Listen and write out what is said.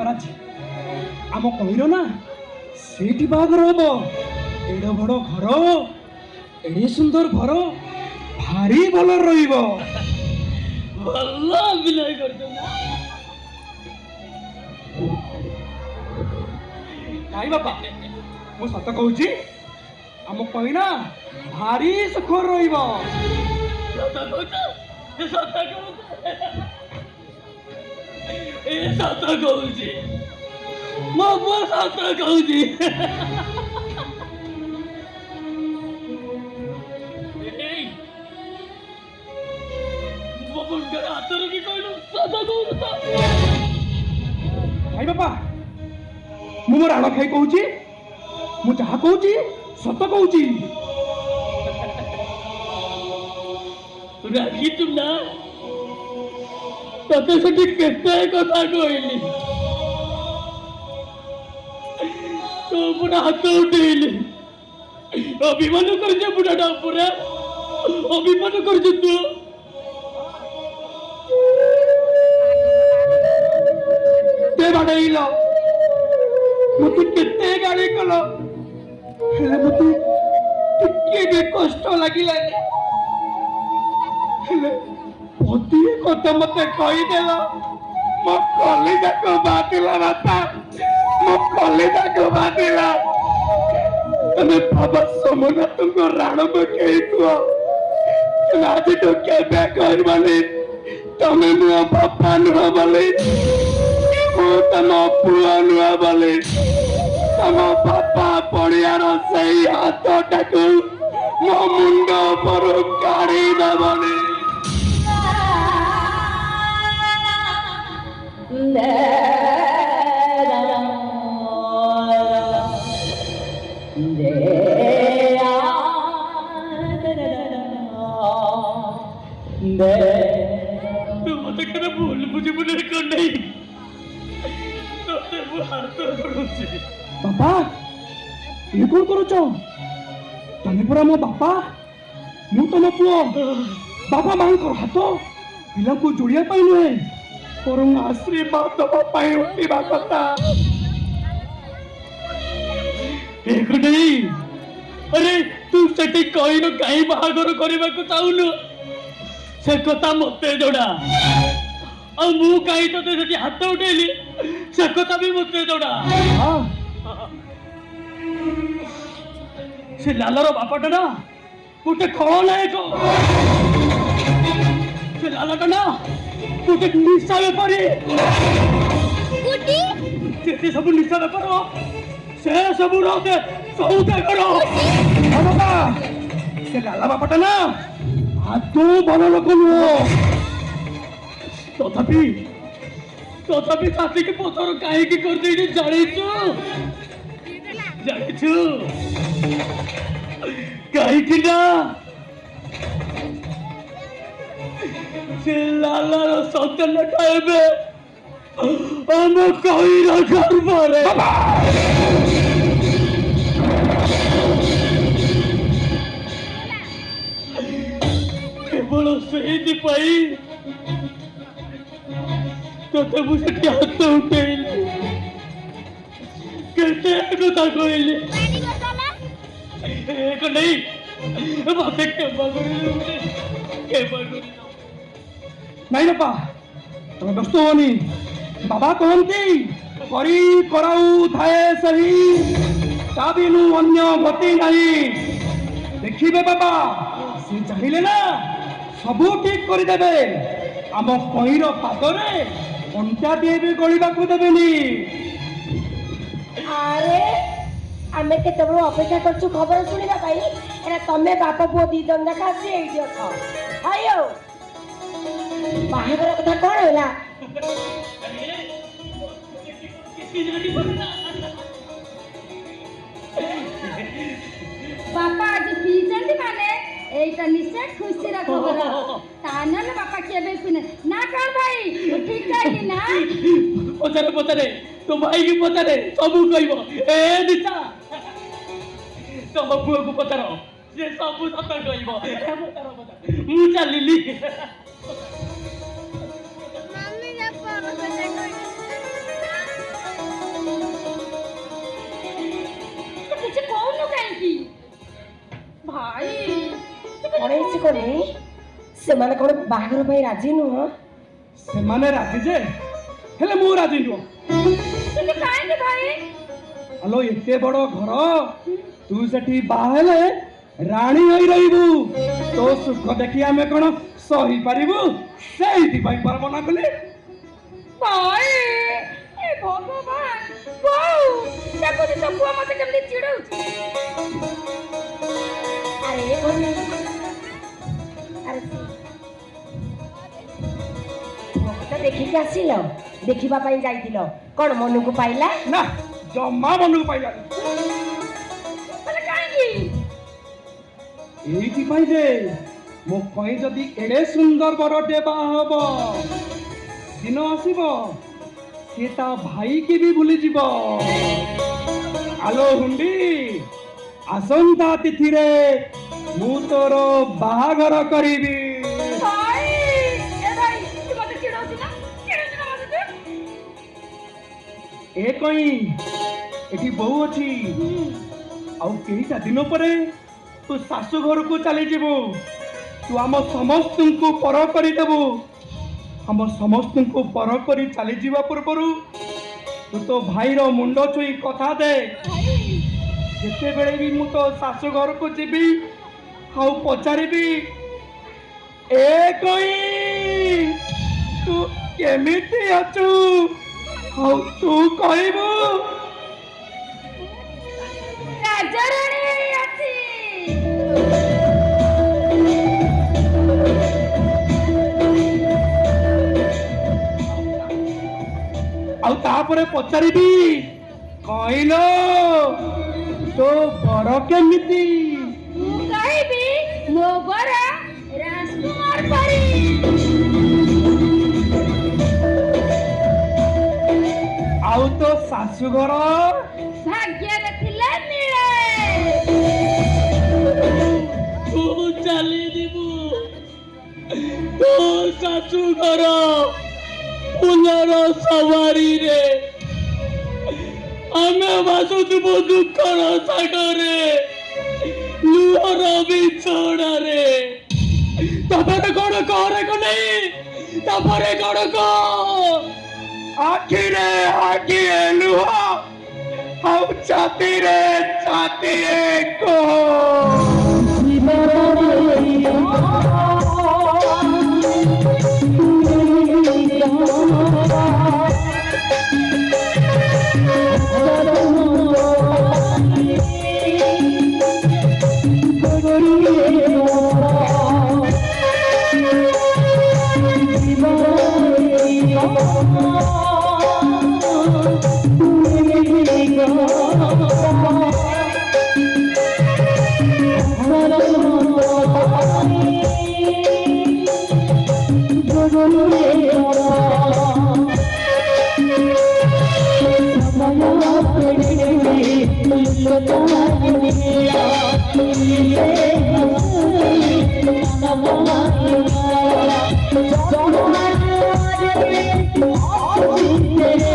କରାଛି ଆମ କଇର ନା ସେଇଠି ବାହାଘର ହବ। ଏଡ ବଡ ଘର, ଏଡେ ସୁନ୍ଦର ଘର, ଭାରି ଭଲ ରହିବ। ଭଲ ଅଭିନୟ କରୁଛ ନା? ନାଇଁ ବାପା, ମୁଁ ସତ କହୁଛି, ଆମ କଇନା ଭାରି ସୁଖରେ ରହିବ। ସତ କହୁଛ? ସତ କହୁଛ? ଏ ସତ କହୁଛି, ମୋ ପୁଅ ସତ କହୁଛି। ଏଇ ମୋ ମୁଣ୍ଡରେ ହାତ ରଖି କହିଲୁ ସତ କହୁଛୁ ତ? ନାଇଁ ବାପା, ମୁଁ ମୋ ରାଣ ଖାଇ କହୁଛି, ମୁଁ ଯାହା କହୁଛି ସତ କହୁଛି। ରାଗିଛୁ ନା? ତତେ ସେଠି କେତେ କଥା କହିଲି, ତୋ ଉପରେ ହାତ ଉଠେଇଲି। ଅଭିମାନ କରିଛ ବୁଢାଟା ଉପରେ, ଅଭିମାନ କରିଛ ତୁ। ବାଡେଇଲ, ମତେ କେତେ ଗାଳି କଲ, ହେଲେ ମତେ ଟିକେ ବି କଷ୍ଟ ଲାଗିଲାନି। ହେଲେ ଗୋଟିଏ କଥା ମତେ କହିଦେଲ, ମୋ କଲିଜାକୁ ବାଧିଲା ବାପା, ମୋ କଲିଜାକୁ ବାଧିଲା। ତମେ ବାବା ସୋମନାଥଙ୍କ ରାଣ ପକେଇ କୁହ, ଆଜିଠୁ କେବେ କହିବନି ତମେ ମୋ ବାପା ନୁହଁ ବୋଲି, ମୁଁ ତମ ପୁଅ ନୁହଁ ବୋଲି। ତମ ବାପା ପଡ଼ିଆର ସେଇ ହାତଟାକୁ ମୋ ମୁଣ୍ଡ ଉପରୁ କାଢି ଦେବନି। ତୁ ମତେ କେବେ ଭୁଲ ବୁଝିବୁ ନାହିଁ କଣ୍ଡେଇ, ତତେ ମୁଁ ହାତ କରୁଛି। ବାପା, ଇଏ କଣ କରୁଛ? ତମେ ପରା ମୋ ବାପା, ମୁଁ ତମ ପୁଅ। ବାପା ମାଙ୍କର ହାତ ପିଲାକୁ ଯୋଡ଼ିବା ପାଇଁ ନୁହେଁ, ବରଂ ଆଶୀର୍ବାଦ ଦେବା ପାଇଁ ଉଠିବା କଥା। କଣ୍ଡେଇ, ଆରେ ତୁ ସେଠି କହିନୁ କାହିଁ ବାହାଘର କରିବାକୁ ଚାହୁଁନୁ, ସେ କଥା ମତେ ଜଣା। ଆଉ ମୁଁ କାହିଁ ତତେ ସେଠି ହାତ ଉଠେଇଲି, ସେ କଥା ବି ମତେ ଜଣା। ସେ ଲାଲର ବାପାଟା ନା ଗୋଟେ ଖଳନାୟକ, ସେ ଲାଲଟା ନା ଗୋଟେ ନିଶା ବେପାରୀ। ଯେତେ ସବୁ ନିଶା ବେପାର, ସେ ସବୁର ସୌଦାଗର। ବାପା, ସେ ଲାଲା ବାପାଟା ନା ଆଦୌ ଭଲ ଲୋକ ନୁହଁ। ତଥାପି ଛାତିକି ପଥର କାହିଁକି କରିଦେଇଛି ଜାଣିଛୁ? ଜାଣିଛୁ କାହିଁକି ନା ସେ ଲାଲାର ସନ୍ତାନଟା ଏବେ ଆମ କଇର ଗର୍ଭରେ। କେବଳ ସେଇଥିପାଇଁ ତତେ ମୁଁ ସେଠି ହାତ ଉଠେଇଲି, କେତେ କଥା କହିଲି। ଏକ ନେଇ ମତେ କ୍ଷମା କରିଦେବୁ, କ୍ଷମା କରିଦେବୁ। ନାଇଁ ବାପା, ତମେ ବ୍ୟସ୍ତ ହୁଅନି। ବାବା କହନ୍ତି କରି କରାଉ ଥାଏ ସେହି, ତା ବିନୁ ଅନ୍ୟ ଗତି ନାହିଁ। ଦେଖିବେ ବାବା, ସେ ଚାହିଁଲେ ନା ସବୁ ଠିକ କରିଦେବେ। ଆମ କଇର ପାଦରେ କଣ୍ଟାଟିଏ ବି ଗଳିବାକୁ ଦେବେନି। ଆରେ ଆମେ କେତେବେଳୁ ଅପେକ୍ଷା କରୁଛୁ ଖବର ଶୁଣିବା ପାଇଁ। ଏରା ତମେ ବାପ ପୁଅ ଦି ଜଣ ଯାକ ଆସି ଏଇଠି ଅଛ। ଆୟୋ, ବାହାଘର କଥା କଣ ହେଲା? ବାପା ଆଜି ପିଇଛନ୍ତି ମାନେ এইটা নিশ্চয় খুশির খবর। তা নলে বাপা কেবে শুনে না কর ভাই ঠিক যাইনি না। পচারে পচারে তো ভাই কি পচারে সবু কইব। এ দিশা তম পুଅକୁ ପଚାର, ସେ ସବୁ ସତ କହିବ। ମୁଁ ଚାଲିଲି। କଣ ହେଇଛି କନି ସେମାନେ କଣ ବାହାଘର ପାଇଁ ରାଜି ନୁହଁ? ସେମାନେ ରାଜି ଯେ ହେଲେ ମୁଁ ରାଜି ନୁହଁ। କିନ୍ତୁ କାହିଁକି ଭାଇ? ଆଲୋ ଏତେ ବଡ ଘର ତୁ ସେଠି ବାହା ହେଲେ ରାଣୀ ହୋଇ ରହିବୁ। ତୋ ସୁଖ ଦେଖି ଆମେ କଣ ସହିପାରିବୁ? ସେଇଥିପାଇଁ ପର ମନା କଲି। ଭାଇ ଏ ଭଗବାନ ବୋଉ ଦେଖୁଛି ତ ପୁଅ ମତେ କେମିତି ଚିଡଉଛି। ଆରେ କନି ଆରେ ତ ଦେଖିକି ଆସିଲ, ଦେଖିବା ପାଇଁ ଯାଇଥିଲ, କଣ ମନକୁ ପାଇଲା? ନା ଜମା ମନକୁ ପାଇଲାନି। ମାନେ କାହିଁକି? ଏଇଥିପାଇଁ ଯେ ମୋ ପାଇଁ ଯଦି ଏଡେ ସୁନ୍ଦର ବରଟେ ବାହା ହବ, ଦିନ ଆସିବ ସେ ତା ଭାଇକି ବି ଭୁଲିଯିବ। ଆଲୋ ହୁଣ୍ଡି, ଆସନ୍ତା ତିଥିରେ ମୁଁ ତୋର ବାହାଘର କରିବି। ଭାଇ ଏ ଭାଇ ତୁ ମତେ ଚିଡଉଛୁ ନା? ଚିଡଉଛୁ ନା ମତେ ତୁ? ଏ କଇଁ ଏଠି ବୋଉ ଅଛି। ଆଉ କେଇଟା ଦିନ ପରେ ତୁ ଶାଶୁ ଘରକୁ ଚାଲିଯିବୁ। ତୁ ଆମ ସମସ୍ତଙ୍କୁ ପର କରିଦେବୁ। ଆମ ସମସ୍ତଙ୍କୁ ପର କରି ଚାଲିଯିବା ପୂର୍ବରୁ ତୁ ତୋ ଭାଇର ମୁଣ୍ଡ ଛୁଇଁ କଥା ଦେ। ଯେତେବେଳେ ବି ମୁଁ ତୋ ଶାଶୁ ଘରକୁ ଯିବି ଆଉ ପଚାରିବି ଏ କଇଁ ତୁ କେମିତି ଅଛୁ, ଆଉ ତୁ କହିବୁ ରାଜାରାଣୀ ଅଛି। ଆଉ ତାପରେ ପଚାରିବି କହିଲ ତୋ ବର କେମିତି? ମୁଁ କହିବି ମୋ ବର ରାଜକୁମାର ପରି। ଆଉ ତୋ ଶାଶୁଘର? ଭାଗ୍ୟରେ ଥିଲେ ମିଳେ। ତୁ ଚାଲିଯିବୁ ତୋ ଶାଶୁଘର ଫୁଲର ସବାରିରେ, ଆମେ ଭାସୁଥିବୁ ଦୁଃଖର ସାଗରରେ, ଲୁହର ବିଛଣାରେ। ତାପରେ କଣ କରେ କନେଇ, ତାପରେ କଣ ଆଖିରେ ଆଖିଏ ଲୁହ, ଆଉ ଛାତିରେ ଛାତିଏ Don't